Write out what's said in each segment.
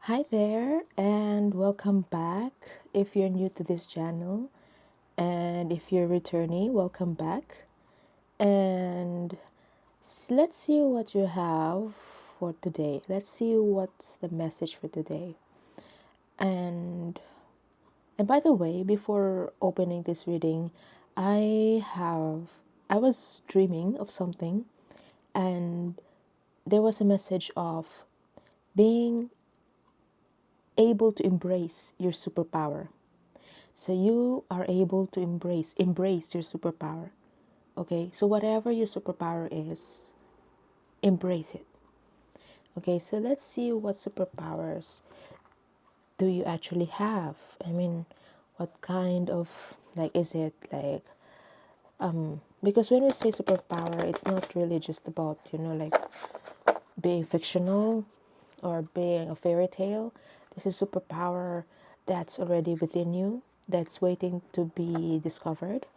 Hi there, and welcome back. If you're new to this channel, and if you're returning, welcome back. And let's see what you have for today. Let's see what's the message for today. And and by the way, before opening this reading, I was dreaming of something, and there was a message of being able to embrace your superpower. So you are able to embrace your superpower. Okay, so whatever your superpower is, embrace it. Okay, so let's see what superpowers do you actually have. I mean, what kind of, like, is it like, because when we say superpower, it's not really just about, like being fictional or being a fairy tale. This is superpower that's already within you, that's waiting to be discovered.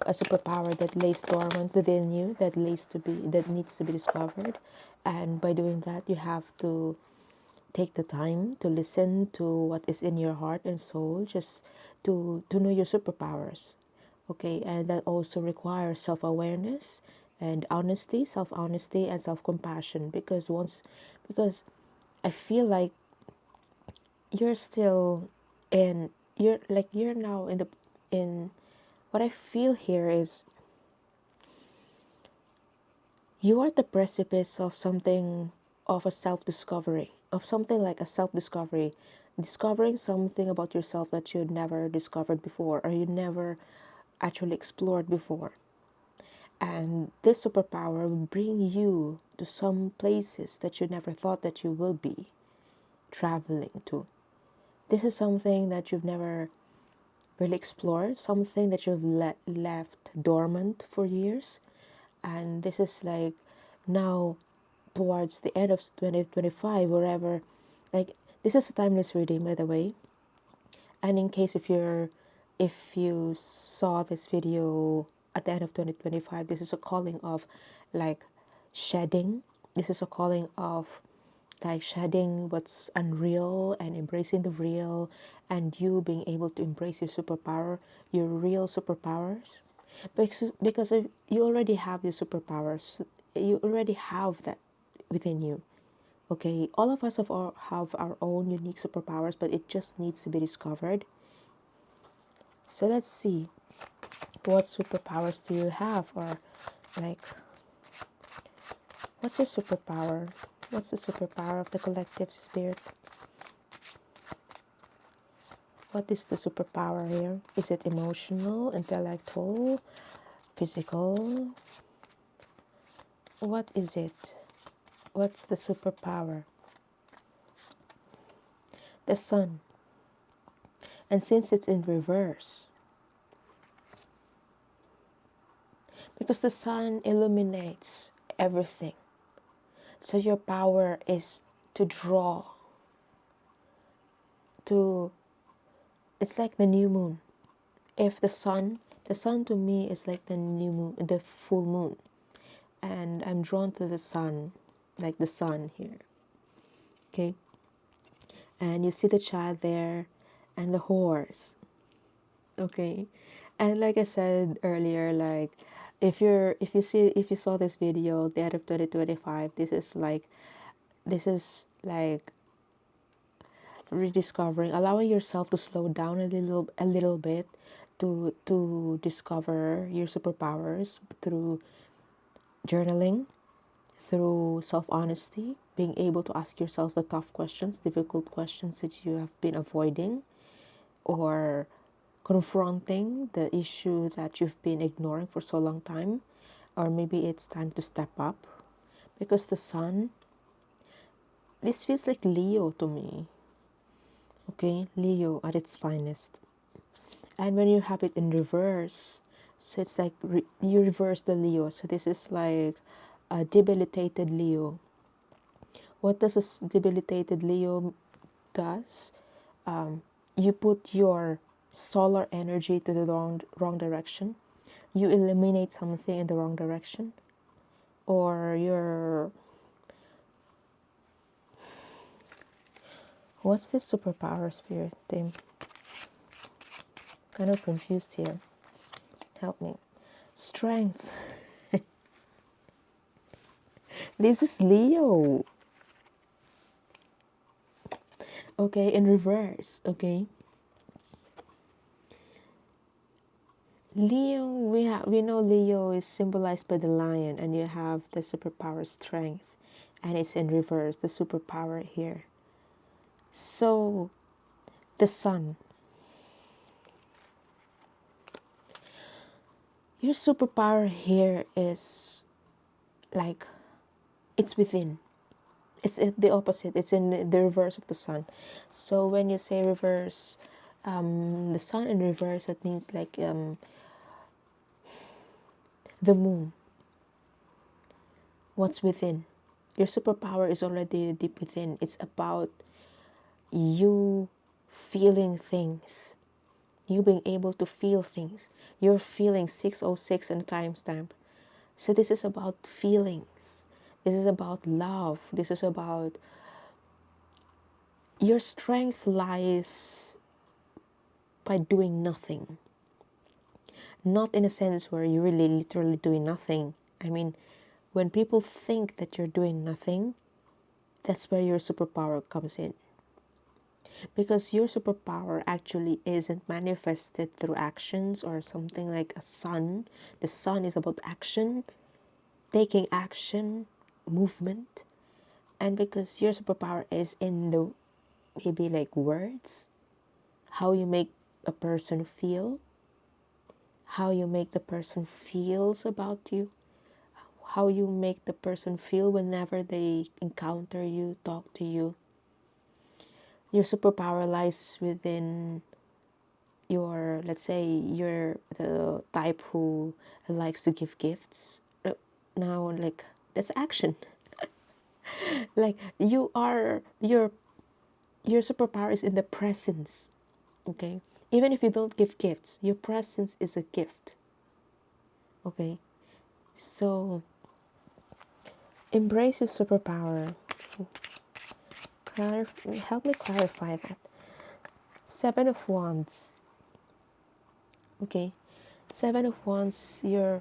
A superpower that lays dormant within you, that needs to be discovered. And by doing that, you have to take the time to listen to what is in your heart and soul, just to know your superpowers. Okay, and that also requires self-awareness and honesty, self-honesty and self-compassion, because I feel like you're still in you're now in what I feel here is you are at the precipice of something, of a self-discovery, of something like a self-discovery, discovering something about yourself that you'd never discovered before, or you never actually explored before. And this superpower will bring you to some places that you never thought that you will be traveling to. This is something that you've never really explored, something that you've left dormant for years. And this is like now towards the end of 2025, wherever, like, this is a timeless reading, by the way. And in case if you saw this video at the end of 2025, this is a calling of, like, shedding. This is a calling of, like, shedding what's unreal and embracing the real, and you being able to embrace your superpower, your real superpowers. Because if you already have your superpowers, you already have that within you. Okay, all of us have our own unique superpowers, but it just needs to be discovered. So let's see, what superpowers do you have, or, like, what's your superpower? What's the superpower of the collective spirit? What is the superpower here? Is it emotional, intellectual, physical? What is it? What's the superpower? The sun. And since it's in reverse, because the sun illuminates everything, so your power is to draw, to, it's like the new moon. If the sun to me is like the new moon, the full moon, and I'm drawn to the sun, like the sun here. Okay, and you see the child there and the horse. Okay, and like I said earlier, like, if you saw this video the end of 2025, this is like rediscovering, allowing yourself to slow down a little bit, to discover your superpowers through journaling, through self-honesty, being able to ask yourself the tough questions, difficult questions that you have been avoiding, or confronting the issue that you've been ignoring for so long time. Or maybe it's time to step up, because the sun, this feels like Leo to me. Okay, Leo at its finest. And when you have it in reverse, so it's like you reverse the Leo. So this is like a debilitated Leo. What does a debilitated Leo does? You put your solar energy to the wrong direction. You eliminate something in the wrong direction, or What's this superpower spirit theme? Kind of confused here. Help me. Strength. This is Leo. Okay, in reverse. Okay. Leo, we know Leo is symbolized by the lion, and you have the superpower strength, and it's in reverse, the superpower here. So, the sun. Your superpower here is like it's within. It's the opposite. It's in the reverse of the sun. So when you say reverse, the sun in reverse, that means like the moon. What's within? Your superpower is already deep within. It's about you feeling things, you being able to feel things. You're feeling 606 in a timestamp. So this is about feelings. This is about love. This is about your strength lies by doing nothing. Not in a sense where you're really literally doing nothing. I mean, when people think that you're doing nothing, that's where your superpower comes in. Because your superpower actually isn't manifested through actions or something like a sun. The sun is about action, taking action, movement. And because your superpower is in the maybe like words, how you make a person feel, how you make the person feels about you, how you make the person feel whenever they encounter you, talk to you. Your superpower lies within your, let's say you're the type who likes to give gifts. Now, like, that's action. Like, your superpower is in the presence. Okay, even if you don't give gifts, your presence is a gift. Okay, so embrace your superpower. Help me clarify that. Seven of Wands. Okay, Seven of Wands. You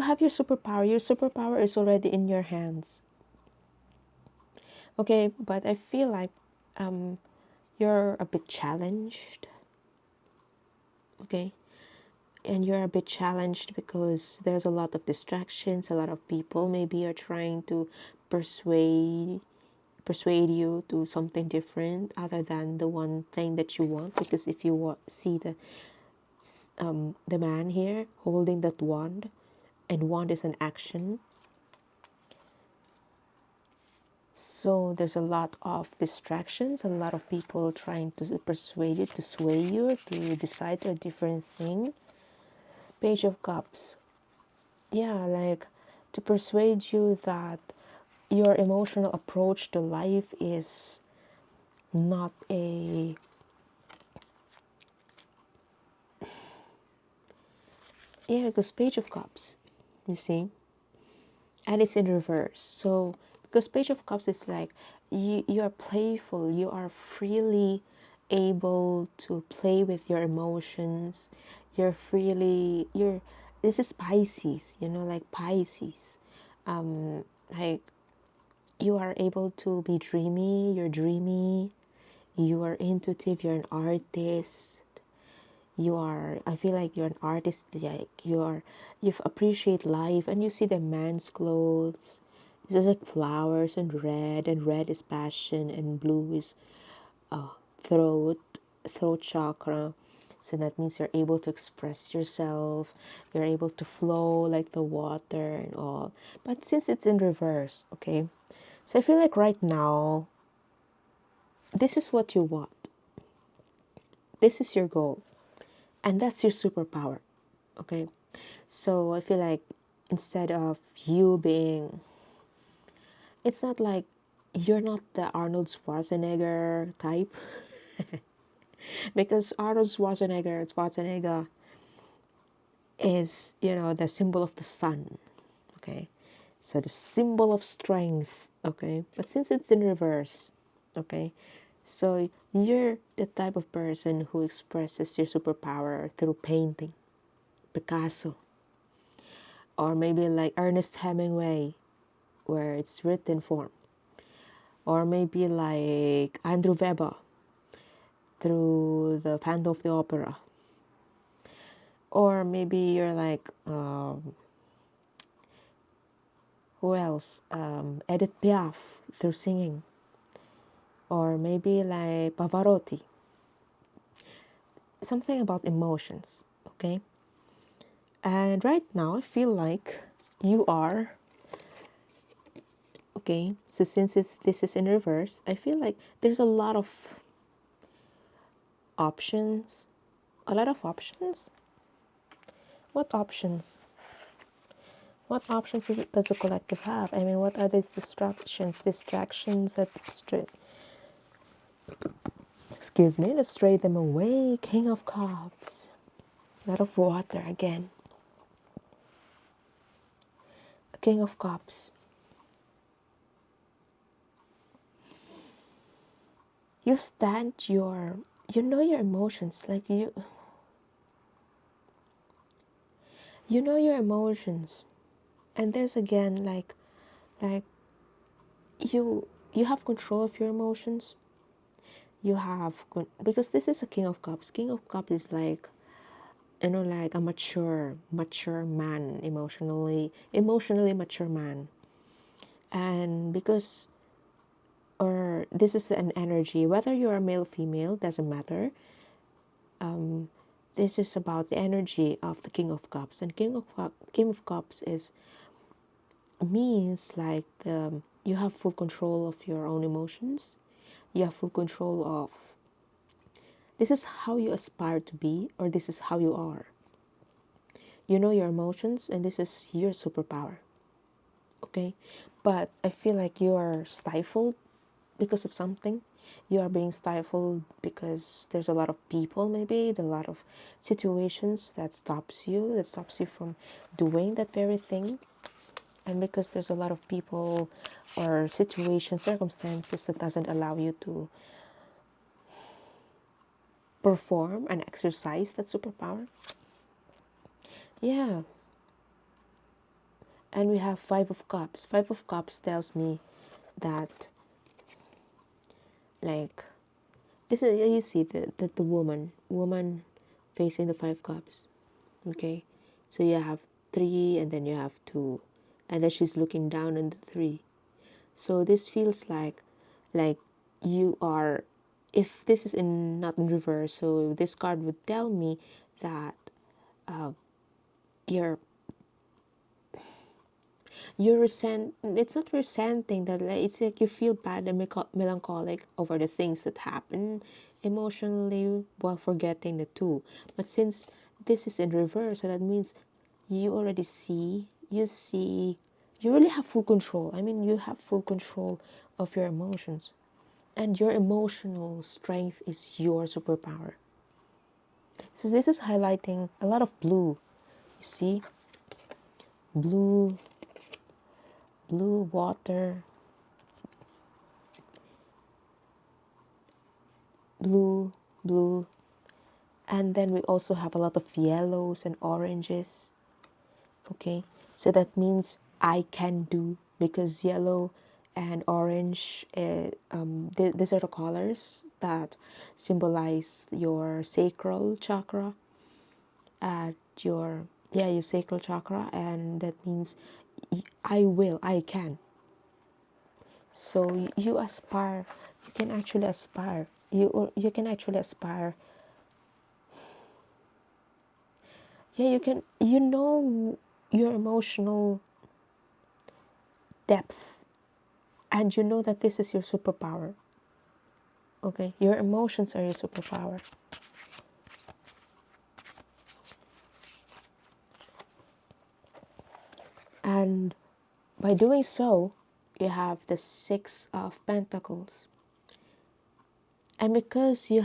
have your superpower. Your superpower is already in your hands. Okay, but I feel like you're a bit challenged. Okay, and you're a bit challenged because there's a lot of distractions. A lot of people maybe are trying to persuade you to something different other than the one thing that you want. Because if you see the man here holding that wand, and wand is an action, so there's a lot of distractions, a lot of people trying to persuade you, to sway you to decide a different thing. Page of Cups. Yeah, like to persuade you that your emotional approach to life is not a because Page of Cups, you see, and it's in reverse. So because Page of Cups is like you are playful, you are freely able to play with your emotions. You're this is Pisces, like Pisces, like you are able to be dreamy. You're dreamy, you are intuitive, you're an artist. I feel like you're an artist. Like you appreciate life, and you see the man's clothes. This is like flowers and red is passion, and blue is throat chakra. So that means you're able to express yourself, you're able to flow like the water and all. But since it's in reverse, okay, so I feel like right now this is what you want, this is your goal, and that's your superpower. Okay, so I feel like instead of you being, it's not like you're not the Arnold Schwarzenegger type. Because Arnold Schwarzenegger is, the symbol of the sun. Okay, So the symbol of strength, okay? But since it's in reverse, okay? So you're the type of person who expresses your superpower through painting, Picasso, or maybe like Ernest Hemingway, where it's written form, or maybe like Andrew Weber through the Phantom of the Opera, or maybe you're like who else? Edith Piaf through singing, or maybe like Pavarotti. Something about emotions, okay? And right now, I feel like you are okay. So since this is in reverse, I feel like there's a lot of options. A lot of options. What options? What options does the collective have? I mean, what are these distractions? Distractions that excuse me, let's stray them away. King of Cups. A lot of water again. King of Cups. You stand you know your emotions. Like you know your emotions. And there's again like you have control of your emotions. You have because this is a King of Cups. King of Cups is like, you know, like a mature man, emotionally mature man. And because or this is an energy, whether you're a male or female doesn't matter. This is about the energy of the King of Cups. And King of Cups is means like you have full control of your own emotions. You have full control of this is how you aspire to be, or this is how you are. You know your emotions, and this is your superpower. Okay? But I feel like you are stifled because of something. You are being stifled because there's a lot of people, maybe, a lot of situations that stops you from doing that very thing. And because there's a lot of people or situations, circumstances that doesn't allow you to perform and exercise that superpower. Yeah. And we have Five of Cups. Five of Cups tells me that, like, this is, you see the woman facing the Five Cups. Okay. So you have three, and then you have two, and then she's looking down on the three. So this feels like you are, if this is in not in reverse, so this card would tell me that you're it's not resenting that, like, it's like you feel bad and melancholic over the things that happen emotionally while forgetting the two. But since this is in reverse, so that means you already you really have full control. I mean, you have full control of your emotions, and your emotional strength is your superpower. So this is highlighting a lot of blue. You see, blue, blue water, blue, blue. And then we also have a lot of yellows and oranges. Okay, so that means I can do, because yellow and orange, these are the colors that symbolize your sacral chakra, at your sacral chakra, and that means I can. So you aspire, you can actually aspire, you can actually aspire. Yeah, you can, you know your emotional depth, and you know that this is your superpower. Okay, your emotions are your superpower. And by doing so, you have the Six of Pentacles. And because you're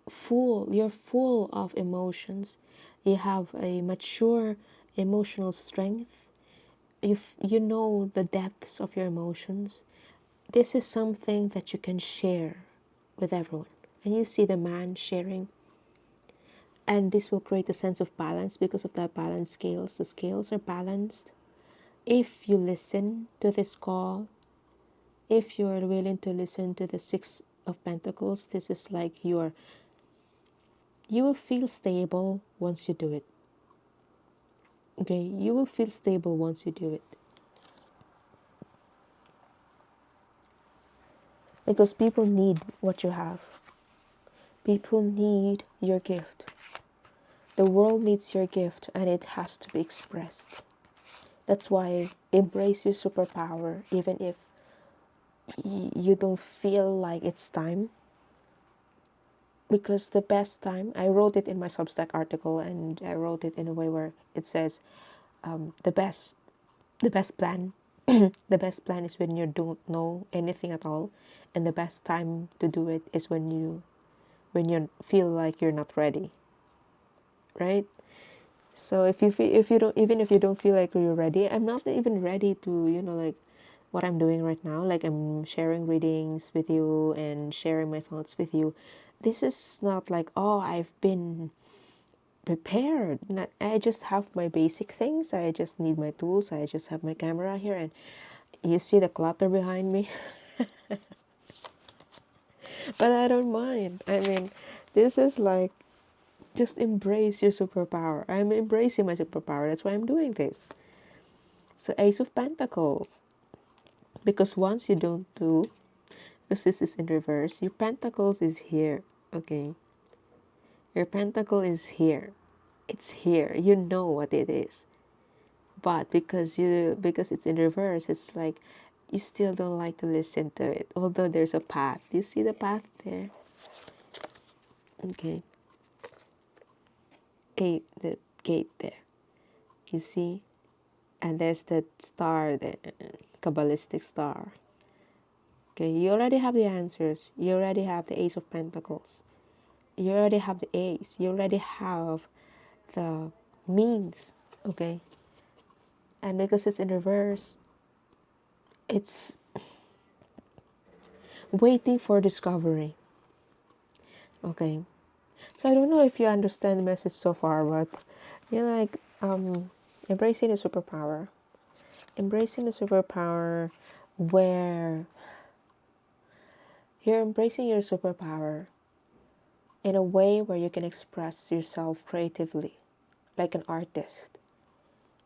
full of emotions, you have a mature emotional strength, if you know the depths of your emotions, this is something that you can share with everyone. And you see the man sharing, and this will create a sense of balance because of the balance scales. The scales are balanced. If you listen to this call, if you are willing to listen to the Six of Pentacles, this is like you will feel stable once you do it. Okay, you will feel stable once you do it. Because people need what you have. People need your gift. The world needs your gift, and it has to be expressed. That's why embrace your superpower, even if you don't feel like it's time. Because the best time, I wrote it in my Substack article, and I wrote it in a way where it says, the best plan, the best plan is when you don't know anything at all, and the best time to do it is when you feel like you're not ready, right? So if you don't, even if you don't feel like you're ready, I'm not even ready to, like what I'm doing right now. Like, I'm sharing readings with you and sharing my thoughts with you. This is not like, oh, I've been prepared. Not, I just have my basic things. I just need my tools. I just have my camera here, and you see the clutter behind me. But I don't mind. I mean, this is like, just embrace your superpower. I'm embracing my superpower. That's why I'm doing this. So Ace of Pentacles. Because once you don't do, because this is in reverse, your Pentacles is here. Okay. Your Pentacle is here. It's here. You know what it is. But because it's in reverse, it's like you still don't like to listen to it. Although there's a path. Do you see the path there? Okay. The gate there. You see? And there's that star there, Kabbalistic star. Okay, you already have the answers. You already have the Ace of Pentacles. You already have the Ace. You already have the means. Okay? And because it's in reverse, it's waiting for discovery. Okay? So I don't know if you understand the message so far, but you're like, embracing the superpower. Embracing the superpower where you're embracing your superpower in a way where you can express yourself creatively, like an artist.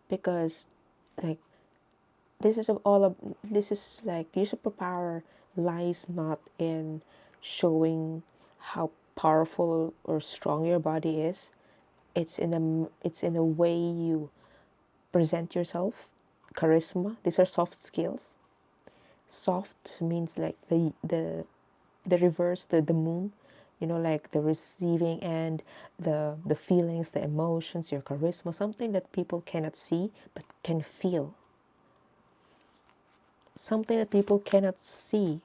Because, like, this is like, your superpower lies not in showing how powerful or strong your body is. It's in the way you present yourself. Charisma. These are soft skills. Soft means like the reverse, the moon, like the receiving end, the feelings, the emotions, your charisma, something that people cannot see but can feel. Something that people cannot see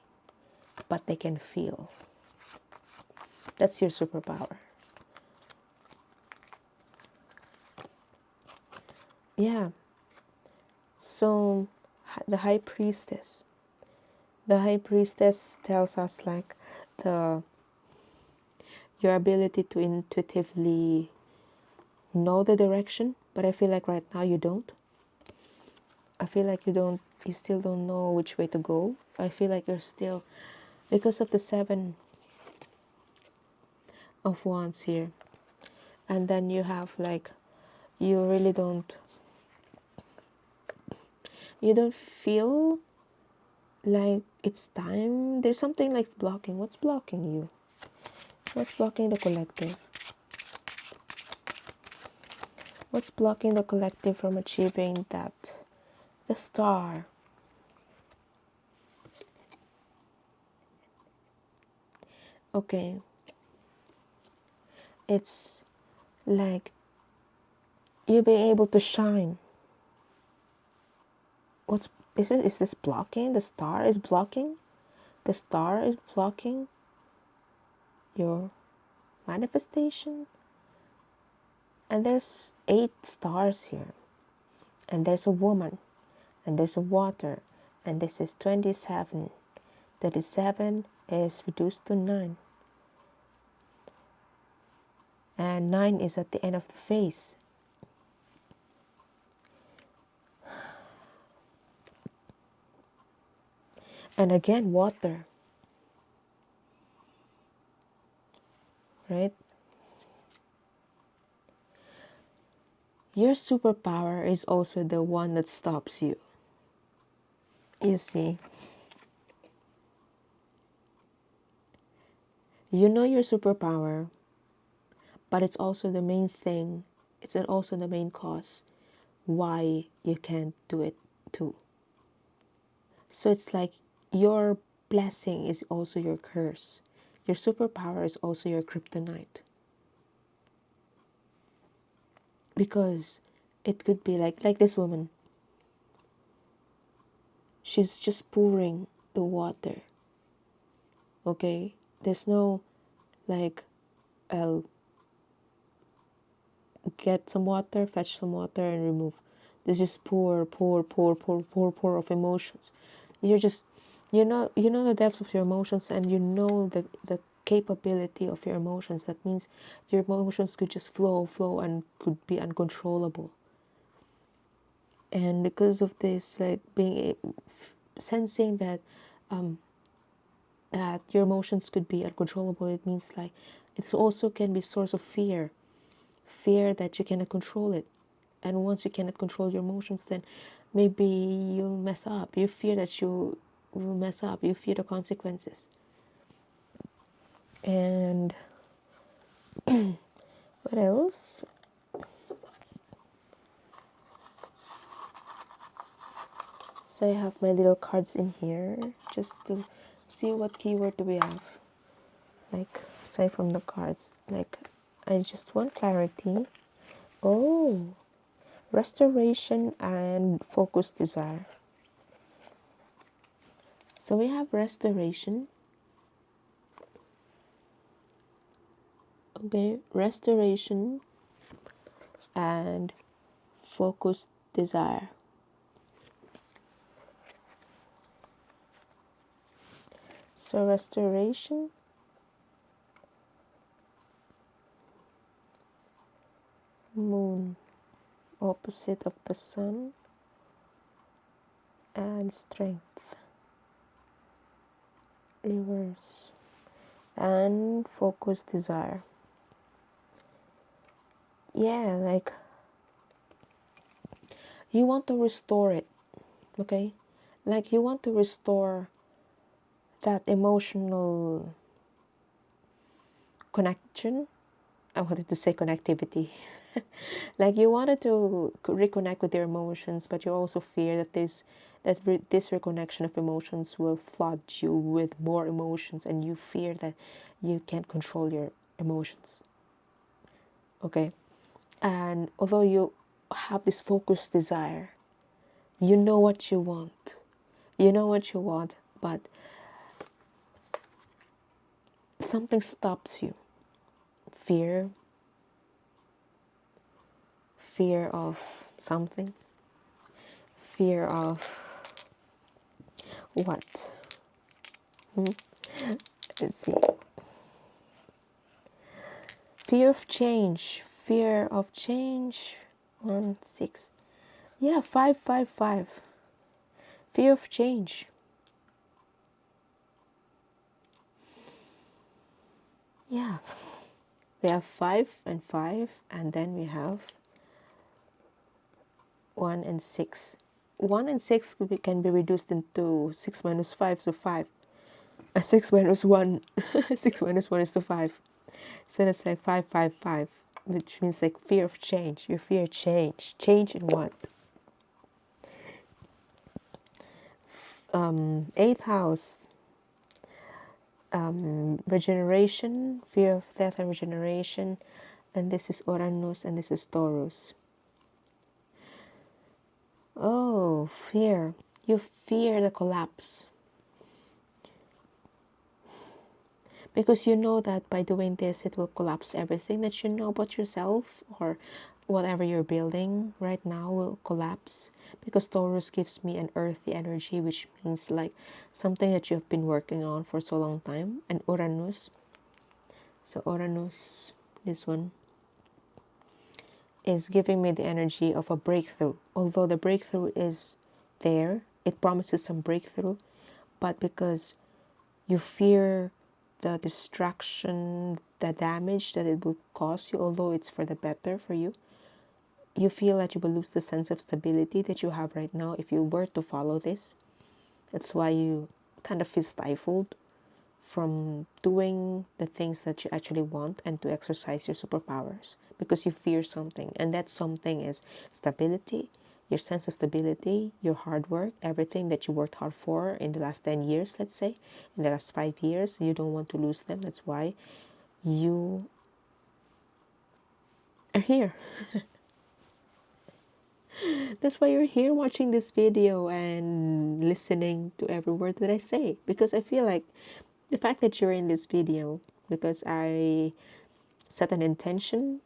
but they can feel. That's your superpower. Yeah. So the high priestess. The high priestess tells us like the your ability to intuitively know the direction, but I feel like right now you don't. I feel like you still don't know which way to go. I feel like you're still, because of the Seven of Wands here. And then you have like, you really you don't feel like it's time. There's something like blocking. What's blocking you? What's blocking the collective? What's blocking the collective from achieving that? The star. Okay. It's like you being able to shine. What's is it? Is this blocking? The star is blocking? The star is blocking your manifestation? And there's 8 stars here. And there's a woman. and there's a water, and this is 27. 37 is reduced to 9, and 9 is at the end of the face. And again, water, right? Your superpower is also the one that stops you. You see, you know your superpower, but it's also the main thing, it's also the main cause why you can't do it too. So it's like your blessing is also your curse. Your superpower is also your kryptonite. Because it could be like this woman. She's just pouring the water. Okay? There's no like, I'll get some water, fetch some water, and remove. There's just pour of emotions. You're just, you know the depths of your emotions, and you know the capability of your emotions. That means your emotions could just flow, and could be uncontrollable. And because of this, like sensing that, that your emotions could be uncontrollable, it means like it also can be source of fear that you cannot control it. And once you cannot control your emotions, then maybe you'll mess up. You fear that you will mess up. You fear the consequences. And what else? So I have my little cards in here just to see what keyword do we have. Like, aside from the cards, like, I just want clarity. Oh, restoration and focused desire. So we have restoration. Okay, restoration and focused desire. So restoration, moon, opposite of the sun, and strength, reverse, and focused desire. Yeah, like you want to restore it, okay? Like you want to restore that emotional connection. I wanted to say connectivity. Like you wanted to reconnect with your emotions, but you also fear that this reconnection of emotions will flood you with more emotions, and you fear that you can't control your emotions. Okay, and although you have this focused desire, you know what you want. You know what you want, but something stops you. Fear of something, fear of what? Let's see. Fear of change. Fear of change. 1, 6. Yeah, 5, 5, 5. Fear of change. Yeah. We have 5 and 5, and then we have 1 and 6. 1 and 6 can be reduced into 6 minus 5, so 5. 6 minus 1. 6 minus 1 is to 5. So that's like 5, 5, 5, which means like fear of change. You fear change. Change in what? 8th house. Regeneration, fear of death and regeneration. And this is Uranus and this is Taurus. Oh, fear. You fear the collapse. Because you know that by doing this, it will collapse everything that you know about yourself, or whatever you're building right now will collapse, because Taurus gives me an earthy energy, which means like something that you've been working on for so long time. And Uranus, so Uranus, this one, is giving me the energy of a breakthrough. Although the breakthrough is there, it promises some breakthrough, but because you fear the distraction, the damage that it will cause you, although it's for the better for you, you feel that you will lose the sense of stability that you have right now if you were to follow this. That's why you kind of feel stifled from doing the things that you actually want and to exercise your superpowers, because you fear something, and that something is stability, your sense of stability, your hard work, everything that you worked hard for in the last 10 years, let's say, in the last 5 years. You don't want to lose them. That's why you are here. That's why you're here watching this video and listening to every word that I say, because I feel like the fact that you're in this video, because I set an intention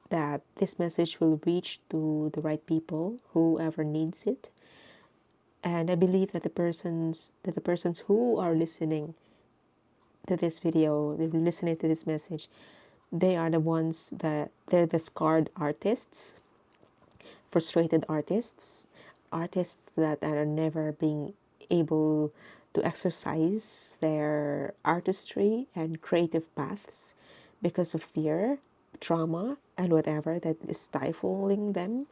that this message will reach to the right people, whoever needs it. And I believe that the persons who are listening to this video, they're listening to this message, they are the ones that they're the scarred artists, frustrated artists, artists that are never being able to exercise their artistry and creative paths because of fear, trauma, and whatever that is stifling them.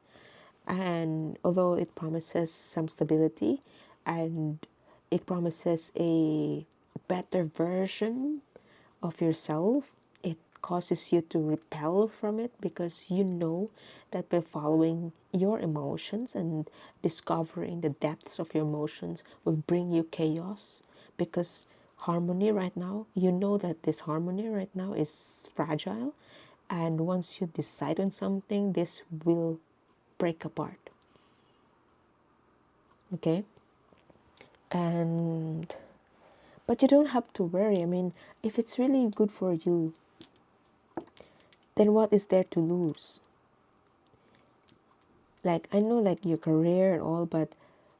And although it promises some stability and it promises a better version of yourself, it causes you to repel from it, because you know that by following your emotions and discovering the depths of your emotions will bring you chaos. Because harmony right now, you know that this harmony right now is fragile, and once you decide on something, this will break apart. Okay? And but you don't have to worry. I mean, if it's really good for you, then what is there to lose? Like, I know like your career and all, but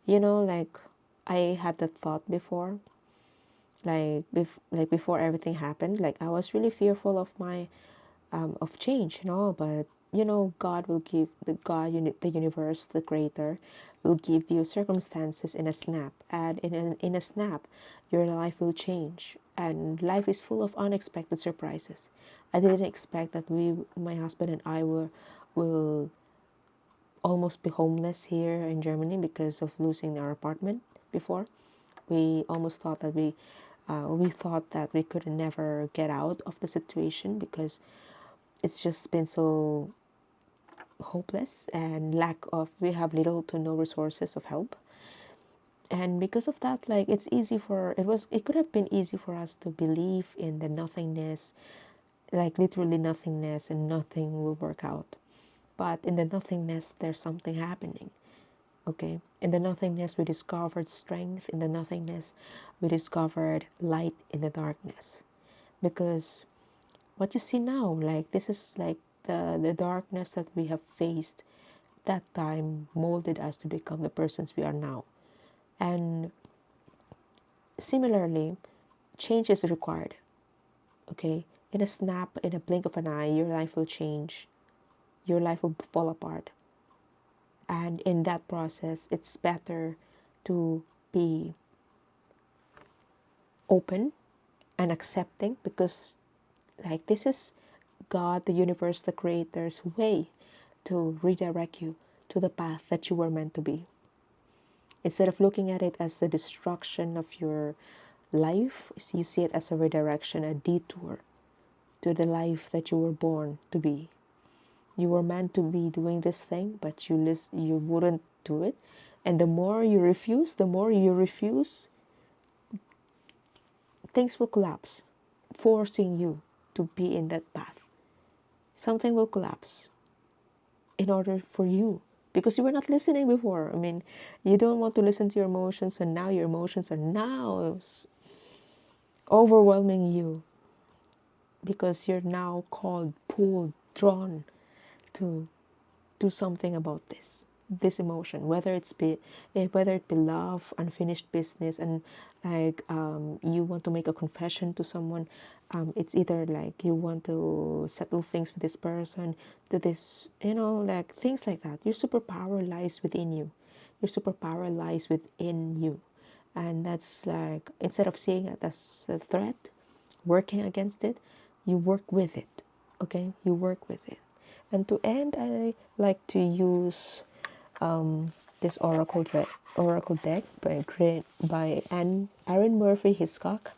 like I had the thought before, like before everything happened, like I was really fearful of my of change and all, but God will give, the universe, the creator will give you circumstances in a snap, and in a snap your life will change. And life is full of unexpected surprises. I didn't expect that my husband and I will almost be homeless here in Germany because of losing our apartment before. We almost thought that we thought that we could never get out of the situation, because it's just been so hopeless, and lack of, we have little to no resources of help. And because of that, like, it could have been easy for us to believe in the nothingness, like literally nothingness, and nothing will work out. But in the nothingness there's something happening. Okay, in the nothingness we discovered strength. In the nothingness we discovered light in the darkness. Because what you see now, like, this is like the darkness that we have faced that time molded us to become the persons we are now. And similarly, change is required. Okay, in a snap, in a blink of an eye, your life will change, your life will fall apart. And in that process, it's better to be open and accepting, because like, this is God, the universe, the creator's way to redirect you to the path that you were meant to be. Instead of looking at it as the destruction of your life, you see it as a redirection, a detour to the life that you were born to be. You were meant to be doing this thing, but you wouldn't do it. And the more you refuse, things will collapse, forcing you to be in that path. Something will collapse in order for you, because you were not listening before. I mean, you don't want to listen to your emotions, and now your emotions are now overwhelming you, because you're now called, pulled, drawn to do something about this emotion, whether it be love, unfinished business, and like you want to make a confession to someone. It's either like you want to settle things with this person, do this, like things like that. Your superpower lies within you. Your superpower lies within you. And that's like, instead of seeing it as a threat, working against it, you work with it. Okay, you work with it. And to end, I like to use this oracle deck by Aaron Murphy Hiscock,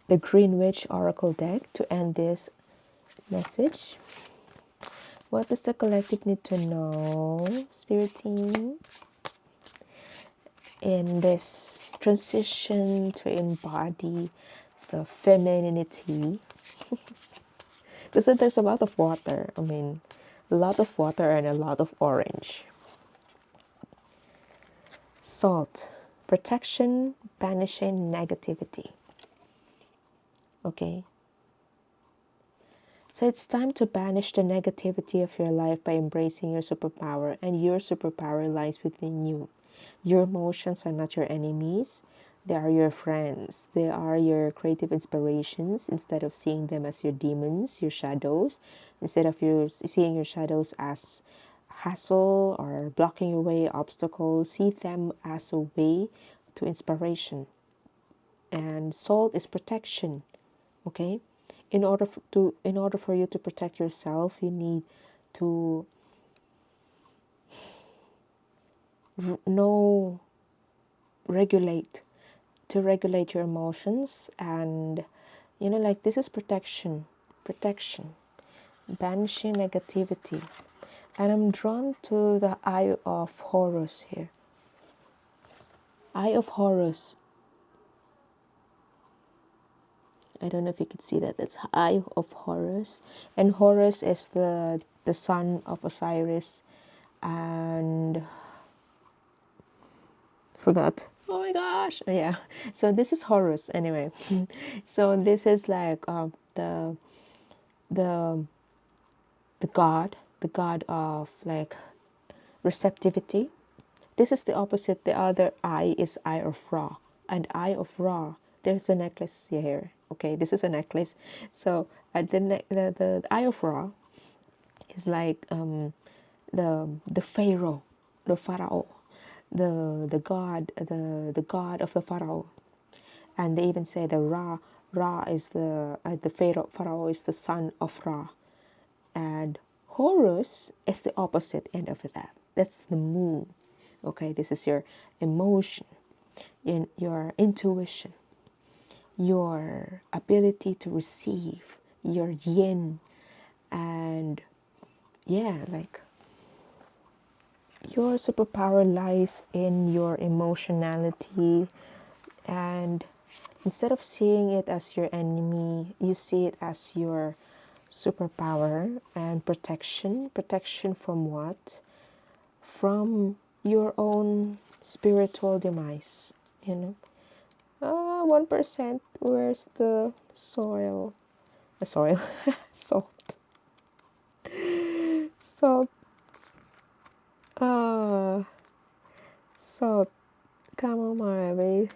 the Greenwich Oracle deck, to end this message. What does the collective need to know, Spirit Team, in this transition to embody the femininity? Because there's a lot of water. I mean, a lot of water and a lot of orange. Salt, protection, banishing negativity. Okay. So it's time to banish the negativity of your life by embracing your superpower, and your superpower lies within you. Your emotions are not your enemies. They are your friends. They are your creative inspirations. Instead of seeing them as your demons, your shadows, instead of seeing your shadows as hassle or blocking your way, obstacles, see them as a way to inspiration. And salt is protection. Okay, in order for you to protect yourself, you need to know regulate your emotions. And like, this is protection, banishing negativity. And I'm drawn to the Eye of Horus here. Eye of Horus. I don't know if you could see that. That's Eye of Horus. And Horus is the son of Osiris. And forgot. Oh my gosh. Yeah. So this is Horus anyway. So this is like the the god of like receptivity. This is the opposite. The other eye is Eye of Ra. And Eye of Ra, there's a necklace here. Okay, this is a necklace. So the Eye of Ra is like the pharaoh, the pharaoh, the god, the god of the pharaoh. And they even say the Ra is the pharaoh is the son of Ra. And Horus is the opposite end of that. That's the moon. Okay, this is your emotion, your intuition, your ability to receive, your yin. And yeah, like, your superpower lies in your emotionality. And instead of seeing it as your enemy, you see it as your superpower. And protection from what? From your own spiritual demise. 1%. Where's the soil? Soil. Salt. Salt. Salt. Chamomile.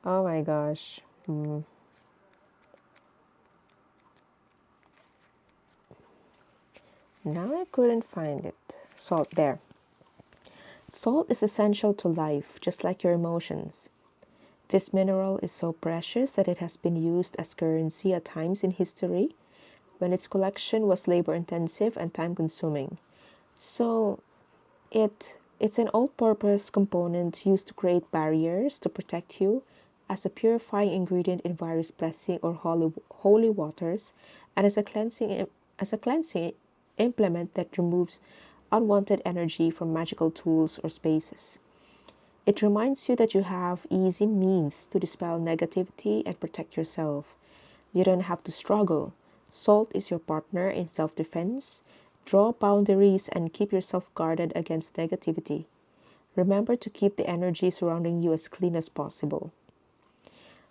Oh my gosh. Now I couldn't find it. Salt, there. Salt is essential to life, just like your emotions. This mineral is so precious that it has been used as currency at times in history when its collection was labor-intensive and time-consuming. So it's an all-purpose component used to create barriers to protect you, as a purifying ingredient in various blessing or holy waters, and as a cleansing implement that removes unwanted energy from magical tools or spaces. It reminds you that you have easy means to dispel negativity and protect yourself. You don't have to struggle. Salt is your partner in self-defense. Draw boundaries and keep yourself guarded against negativity. Remember to keep the energy surrounding you as clean as possible.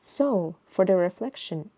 So, for the reflection,